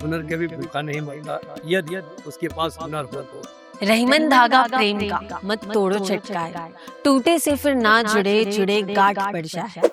हुनर के भी भूखा नहीं मरता, यदि उसके पास हुनर हो तो। रहीमन धागा प्रेम का, मत तोड़ो चटकाए, टूटे से फिर ना जुड़े, जुड़े गांठ पड़ जाए।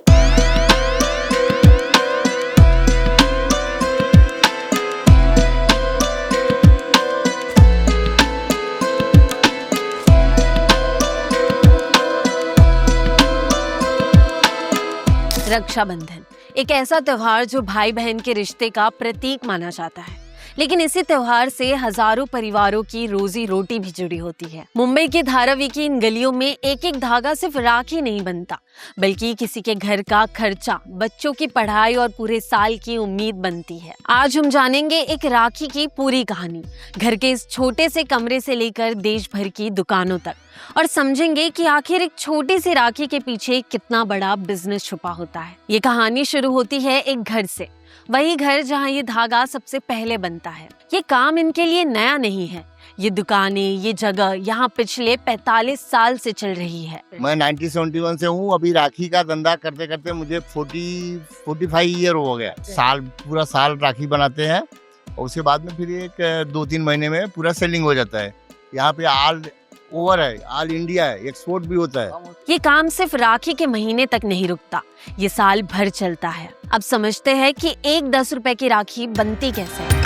रक्षाबंधन एक ऐसा त्योहार जो भाई बहन के रिश्ते का प्रतीक माना जाता है, लेकिन इसी त्योहार से हजारों परिवारों की रोजी रोटी भी जुड़ी होती है। मुंबई के धारावी की इन गलियों में एक एक धागा सिर्फ राखी नहीं बनता, बल्कि किसी के घर का खर्चा, बच्चों की पढ़ाई और पूरे साल की उम्मीद बनती है। आज हम जानेंगे एक राखी की पूरी कहानी, घर के इस छोटे से कमरे से लेकर देश भर की दुकानों तक, और समझेंगे कि आखिर एक छोटी सी राखी के पीछे कितना बड़ा बिजनेस छुपा होता है। ये कहानी शुरू होती है एक घर से, वही घर जहाँ ये धागा सबसे पहले बनता है। ये काम इनके लिए नया नहीं है, ये दुकानें, ये जगह यहाँ पिछले 45 साल से चल रही है। मैं 1971 से हूँ। अभी राखी का धंधा करते करते मुझे 45 ईयर हो गया। पूरा साल राखी बनाते हैं और उसके बाद में फिर एक 2-3 महीने में पूरा सेलिंग हो जाता है। यहाँ पे ऑल ओवर है, ऑल इंडिया है, एक्सपोर्ट भी होता है। ये काम सिर्फ राखी के महीने तक नहीं रुकता, ये साल भर चलता है। अब समझते हैं कि एक 10 रुपए की राखी बनती कैसे है।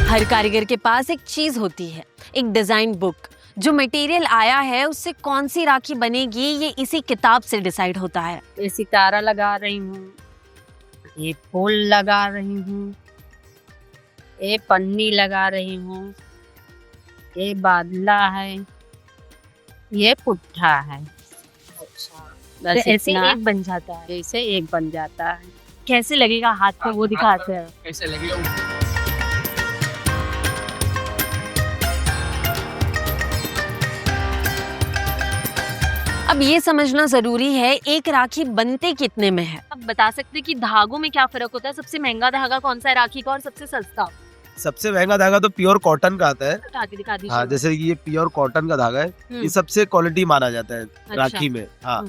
हर कारीगर के पास एक चीज होती है, एक डिजाइन बुक। जो मटेरियल आया है उससे कौन सी राखी बनेगी ये इसी किताब से डिसाइड होता है। ये सितारा लगा रही हूँ, ये फूल लगा रही हूँ, ये पन्नी लगा रही हूँ, ये बादला है, ये पुट्ठा है। तो ऐसे एक बन जाता है। ऐसे एक बन जाता है। कैसे लगेगा हाथ पे वो दिखाते हैं। कैसे लगेगा? अब ये समझना जरूरी है एक राखी बनते कितने में है। अब बता सकते हैं कि धागों में क्या फर्क होता है? सबसे महंगा धागा कौन सा है राखी का और सबसे सस्ता? सबसे महंगा धागा तो प्योर कॉटन का आता है। उठा के दिखा दीजिए। हाँ, जैसे ये प्योर कॉटन का धागा है, ये सबसे क्वालिटी माना जाता है राखी में। हाँ,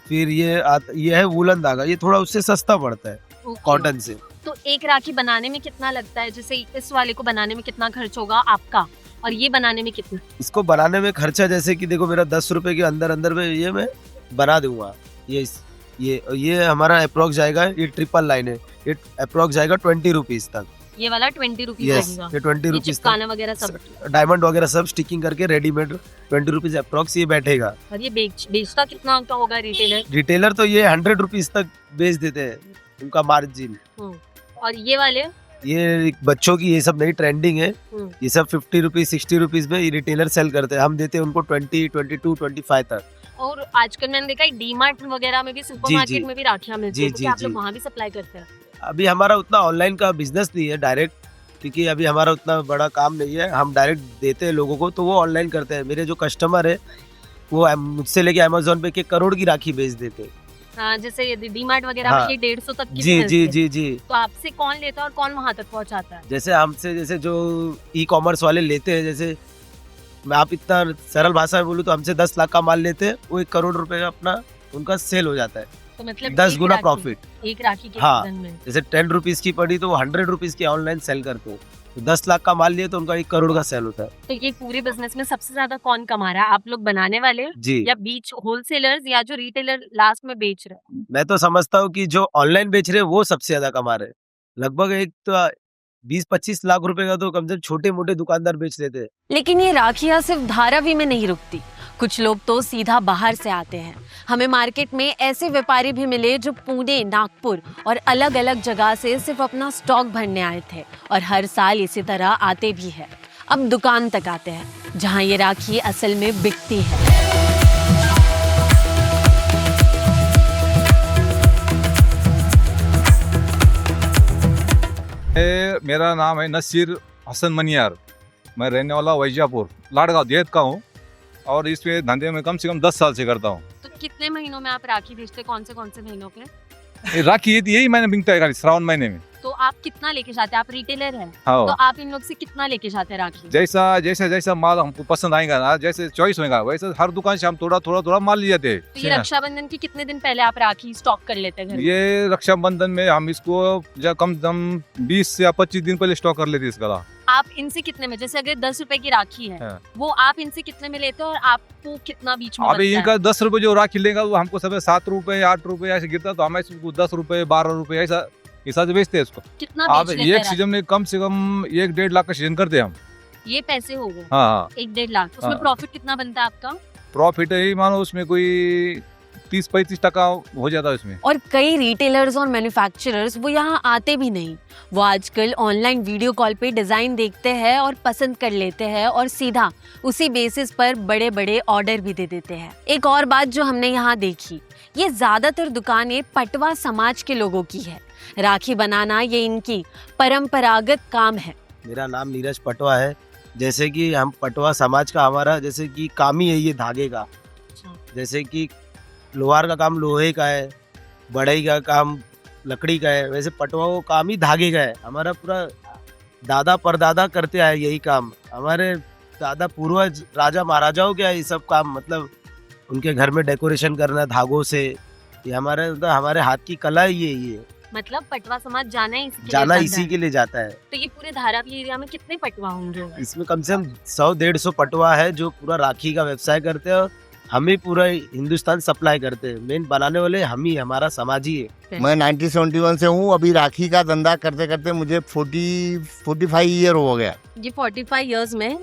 फिर ये है वूलन धागा, ये थोड़ा उससे सस्ता पड़ता है कॉटन से। तो एक राखी बनाने में कितना लगता है? जैसे इस वाले को बनाने में कितना खर्च होगा आपका, और ये बनाने में कितना? इसको बनाने में खर्चा जैसे कि देखो, मेरा 10 रुपए के अंदर अंदर में ये मैं बना दूंगा। ये हमारा अप्रोक्स जाएगा, ये ट्रिपल लाइन है, ये अप्रोक्स जाएगा 20 रुपीज तक। ये वाला 20 रुपीज लगेगा। ये 20 रुपीज चिपकाना वगैरह सब, डायमंड वगैरह सब स्टिकिंग करके रेडीमेड 20 रुपीज अप्रोक्स ये बैठेगा। और ये बेचता कितना का होगा रिटेलर? रिटेलर तो ये 100 रुपीज तक बेच देते हैं, उनका मार्जिन। और ये वाले ये बच्चों की ये सब नई ट्रेंडिंग है, ये सब 50 रुपीज 60 रुपीज में ये रिटेलर सेल करते हैं। हम देते हैं उनको 20, 22, 25 तक। और आजकल मैंने देखा है डीमार्ट वगैरह में भी, सुपरमार्केट में भी राखियां मिलती है, तो क्या आप लोग वहाँ भी सप्लाई करते हैं? अभी हमारा उतना ऑनलाइन का बिजनेस नहीं है डायरेक्ट, क्योंकि अभी हमारा उतना बड़ा काम नहीं है। हम डायरेक्ट देते हैं लोगों को, तो वो ऑनलाइन करते हैं। मेरे जो कस्टमर है वो मुझसे लेके अमेज़न पे के करोड़ की राखी बेच देते हैं। हाँ, जैसे ये डीमार्ट वगैरह हाँ, में 150 तक की जी। तो आपसे कौन लेता है और कौन वहाँ तक पहुँचाता है? जैसे हमसे, जैसे जो ई कॉमर्स वाले लेते हैं, जैसे मैं आप इतना सरल भाषा में बोलूँ तो हमसे 10 लाख का माल लेते हैं, वो 1 करोड़ रुपए का अपना उनका सेल हो जाता है। तो मतलब 10 गुना प्रॉफिट एक राखी के हाँ, सीजन में। जैसे 10 रुपीज की पड़ी तो वो 100 रुपीज की ऑनलाइन सेल करते हैं। तो 10 लाख का माल लिए तो उनका 1 करोड़ का सेल होता है। तो ये पूरे बिजनेस में सबसे ज्यादा कौन कमा रहा है? आप लोग बनाने वाले जी, या बीच होलसेलर्स या जो रिटेलर लास्ट में बेच रहे हैं? मैं तो समझता हूँ कि जो ऑनलाइन बेच रहे हैं वो सबसे ज्यादा कमा रहे हैं। लगभग एक तो 20-25 लाख रुपए का तो कम से कम छोटे मोटे दुकानदार बेच लेते हैं। लेकिन ये राखियां सिर्फ धारावी में नहीं रुकती, कुछ लोग तो सीधा बाहर से आते हैं। हमें मार्केट में ऐसे व्यापारी भी मिले जो पुणे, नागपुर और अलग अलग जगह से सिर्फ अपना स्टॉक भरने आए थे, और हर साल इसी तरह आते भी हैं। अब दुकान तक आते हैं जहां ये राखी असल में बिकती है। मेरा नाम है नसीर हसन मनियार। मैं रहने वाला वैजापुर लाड़गांव देहत का हूँ, और इसमें धंधे में कम से कम 10 साल से करता हूँ। तो कितने महीनों में आप राखी बेचते? कौन से महीनों के? ये राखी यही महीने बिकता है, खाली श्रावण महीने में। तो आप कितना लेके जाते हैं? आप रिटेलर हैं, हाँ तो आप इन लोग से कितना लेके जाते हैं राखी? जैसा जैसा जैसा माल हमको पसंद आएगा ना, जैसे चॉइस होगा वैसे हर दुकान से हम थोड़ा थोड़ा थोड़ा माल ले जाते तो ये हैं। रक्षाबंधन के कितने दिन पहले आप राखी स्टॉक कर लेते हैं घर में? ये रक्षाबंधन में हम इसको कम से कम 20 या 25 दिन पहले स्टॉक कर लेते हैं इसका। आप इनसे कितने में, जैसे अगर 10 रुपए की राखी है, हाँ। वो आप इनसे कितने में लेते हो और आपको कितना बीच में अभी बचता इनका है? 10 रुपए जो राखी लेगा वो हमको सब 7 रुपए 8 रुपए ऐसे गिरता, तो हम इसको 10 रुपए 12 रुपए ऐसा हिसाब से बेचते हैं इसको। कितना अब बेच लेते एक हैं सीजन में कम से कम 1-1.5 लाख का सीजन करते हैं हम। राखी? ये पैसे हो गए हाँ 1-1.5 लाख, उसमें हाँ। प्रॉफिट कितना बनता है आपका? प्रॉफिट ही मानो उसमें कोई 30-35% हो जाता है उसमें। और कई रिटेलर्स और मैन्युफैक्चरर्स वो यहाँ आते भी नहीं, वो आजकल ऑनलाइन वीडियो कॉल पे डिजाइन देखते हैं और पसंद कर लेते हैं और सीधा उसी बेसिस पर बड़े बड़े ऑर्डर भी दे देते हैं। एक और बात जो हमने यहाँ देखी, ये ज्यादातर दुकानें पटवा समाज के लोगों की है। राखी बनाना ये इनकी परंपरागत काम है। मेरा नाम नीरज पटवा है। जैसे कि हम पटवा समाज का, हमारा जैसे कि काम ही है ये धागे का। जैसे कि लोहार का काम लोहे का है, बढ़ई का काम लकड़ी का है, वैसे पटवा वो काम ही धागे का है। हमारा पूरा दादा परदादा करते आए यही काम। हमारे दादा पूर्वज राजा महाराजाओं के ये सब काम, मतलब उनके घर में डेकोरेशन करना धागों से, ये हमारे हाथ की कला ही है ये। मतलब पटवा समाज जाना ही इसी के लिए जाना जाता इसी है। के लिए जाता है। तो ये पूरे धारावी एरिया में कितने पटवा होंगे? इसमें कम से कम 100-150 पटवा है जो पूरा राखी का व्यवसाय करते हैं और हम ही पूरा हिंदुस्तान सप्लाई करते हैं। मेन बनाने वाले हम ही, हमारा समाज ही है। मैं 1971 से हूँ। अभी राखी का धंधा करते करते मुझे 45 ईयर हो गया। ये 45 इयर्स में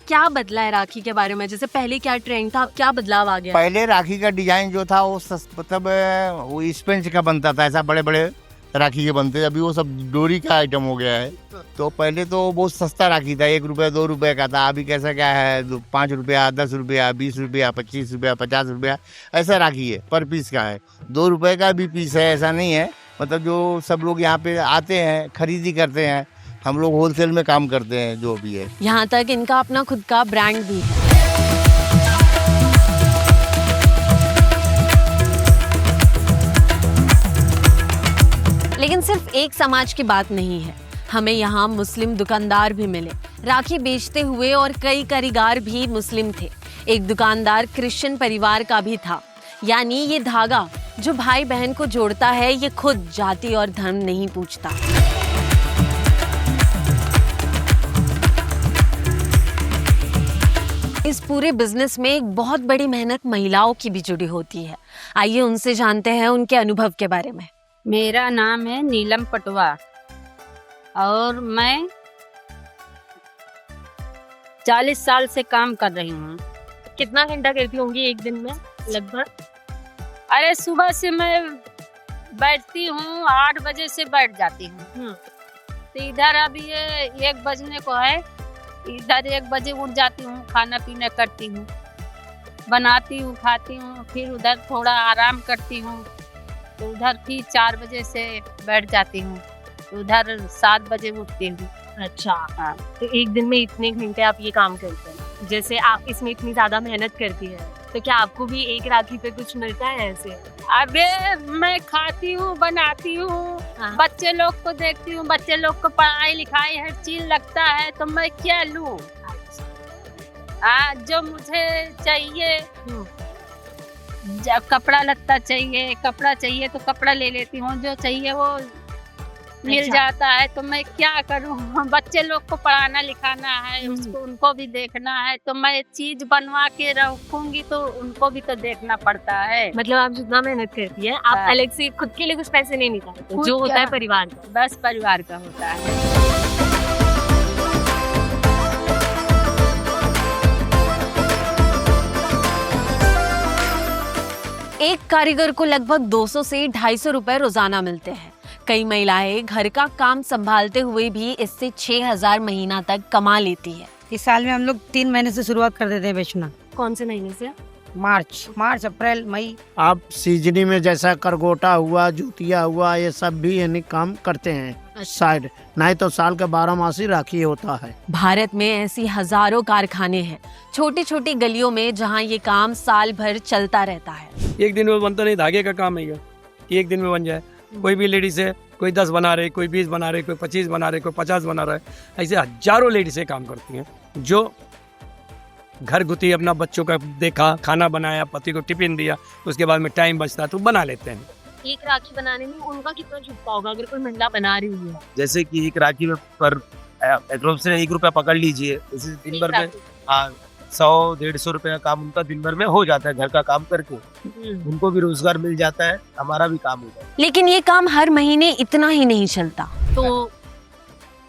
क्या बदला है राखी के बारे में? जैसे पहले क्या ट्रेंड था, अब क्या बदलाव आ गया? पहले राखी का डिजाइन जो था वो मतलब वो स्पंज का बनता था, ऐसा बड़े बड़े राखी के बनते। अभी वो सब डोरी का आइटम हो गया है। तो पहले तो बहुत सस्ता राखी था, 1 रुपया 2 रुपये का था। अभी कैसा क्या है, 5 रुपया 10 रुपया 20 रुपया 25 रुपया 50 रुपया ऐसा राखी है, पर पीस का है। 2 रुपये का भी पीस है, ऐसा नहीं है। मतलब जो सब लोग यहाँ पे आते हैं, खरीदी करते हैं। हम लोग होलसेल में काम करते हैं जो भी है। यहाँ तक इनका अपना खुद का ब्रांड भी है। लेकिन सिर्फ एक समाज की बात नहीं है, हमें यहाँ मुस्लिम दुकानदार भी मिले। राखी बेचते हुए और कई कारीगर भी मुस्लिम थे। एक दुकानदार क्रिश्चियन परिवार का भी था। यानी ये धागा जो भाई बहन को जोड़ता है, ये खुद जाति और धर्म नहीं पूछता। इस पूरे बिजनेस में एक बहुत बड़ी मेहनत महिलाओं की भी जुड़ी होती है। आइए उनसे जानते हैं उनके अनुभव के बारे में। मेरा नाम है नीलम पटवा और मैं 40 साल से काम कर रही हूँ। कितना घंटा करती होंगी एक दिन में लगभग? अरे सुबह से मैं बैठती हूँ, 8 बजे से बैठ जाती हूँ। तो इधर अभी ये 1 बजने को है, इधर 1 बजे उठ जाती हूँ, खाना पीना करती हूँ, बनाती हूँ, खाती हूँ, फिर उधर थोड़ा आराम करती हूँ। तो उधर फिर 4 बजे से बैठ जाती हूँ, उधर 7 बजे उठती हूँ। अच्छा, हाँ। तो एक दिन में इतने घंटे आप ये काम करते हैं, जैसे आप इसमें इतनी ज्यादा मेहनत करती है, तो क्या आपको भी एक राखी पे कुछ मिलता है ऐसे? अबे मैं खाती हूँ, बनाती हूँ, हाँ। बच्चे लोग को देखती हूँ, बच्चे लोग को पढ़ाई लिखाई हर चीज लगता है, तो मैं क्या लूँ? जो मुझे चाहिए, जब कपड़ा लत्ता चाहिए तो कपड़ा ले लेती हूँ, जो चाहिए वो मिल अच्छा। जाता है। तो मैं क्या करूँ, बच्चे लोग को पढ़ाना लिखाना है, उसको उनको भी देखना है। तो मैं चीज बनवा के रखूंगी तो उनको भी तो देखना पड़ता है। मतलब आप जितना मेहनत करती है, आप हाँ। अलग से खुद के लिए कुछ पैसे नहीं निकालते, खुद जो होता क्या? है परिवार का। बस परिवार का होता है। एक कारीगर को लगभग 200 से 250 रुपए रोजाना मिलते हैं। कई महिलाएं घर का काम संभालते हुए भी इससे 6000 महीना तक कमा लेती है। इस साल में हम लोग 3 महीने से शुरुआत कर देते हैं बेचना। कौन से महीने से? मार्च, अप्रैल, मई। आप सीजनी में जैसा करगोटा हुआ, जूतिया हुआ, ये सब भी यानी काम करते हैं साइड, नहीं तो साल का 12 मास ही राखी होता है। भारत में ऐसी हजारों कारखाने हैं छोटी छोटी गलियों में जहां ये काम साल भर चलता रहता है। एक दिन में बनता नहीं, धागे का काम है ये, कि एक दिन में बन जाए। कोई भी लेडीज है कोई 10 बना रहे, कोई 20 बना रहे, कोई 25 बना रहे, कोई 50 बना रहा है। ऐसे हजारों लेडीज़ें काम करती हैं जो घर गुती अपना बच्चों का देखा, खाना बनाया, पति को टिफिन दिया, उसके बाद में टाइम बचता तो बना लेते हैं। एक राखी बनाने में उनका कितना झुकता होगा अगर कोई महिला बना रही हुई है? जैसे कि एक राखी में पर अप्रोक्सीमेट 1 रुपया पकड़ लीजिए, इसी दिन भर में 100-150 रुपये का काम उनका दिन भर में हो जाता है घर का काम करके। उनको भी रोजगार मिल जाता है, हमारा भी काम होता है। लेकिन ये काम हर महीने इतना ही नहीं चलता। तो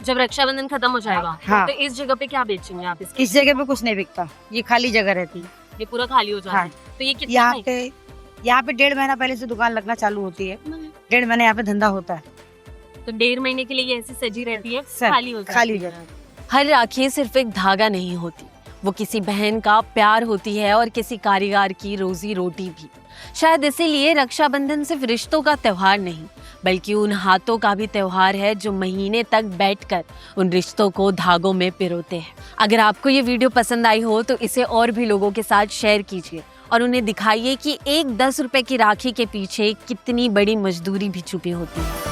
जब रक्षाबंधन खत्म हो जाएगा हाँ। तो इस जगह पे क्या बेचेंगे आप? इस जगह पे कुछ नहीं बिकता, ये खाली जगह रहती है। ये पूरा खाली हो जाता हाँ। है। तो ये कितना यहाँ पे 1.5 महीना पहले से दुकान लगना चालू होती है। 1.5 महीने यहाँ पे धंधा होता है। तो 1.5 महीने के लिए ये ऐसी सजी रहती है, सर, खाली हो जाती खाली है। हो जाती है। हर राखी सिर्फ एक धागा नहीं होती, वो किसी बहन का प्यार होती है और किसी कारीगर की रोजी रोटी भी। शायद इसीलिए रक्षाबंधन सिर्फ रिश्तों का त्योहार नहीं, बल्कि उन हाथों का भी त्योहार है जो महीने तक बैठकर उन रिश्तों को धागों में पिरोते हैं। अगर आपको ये वीडियो पसंद आई हो तो इसे और भी लोगों के साथ शेयर कीजिए और उन्हें दिखाइए कि एक 10 रुपए की राखी के पीछे कितनी बड़ी मजदूरी भी छुपी होती है।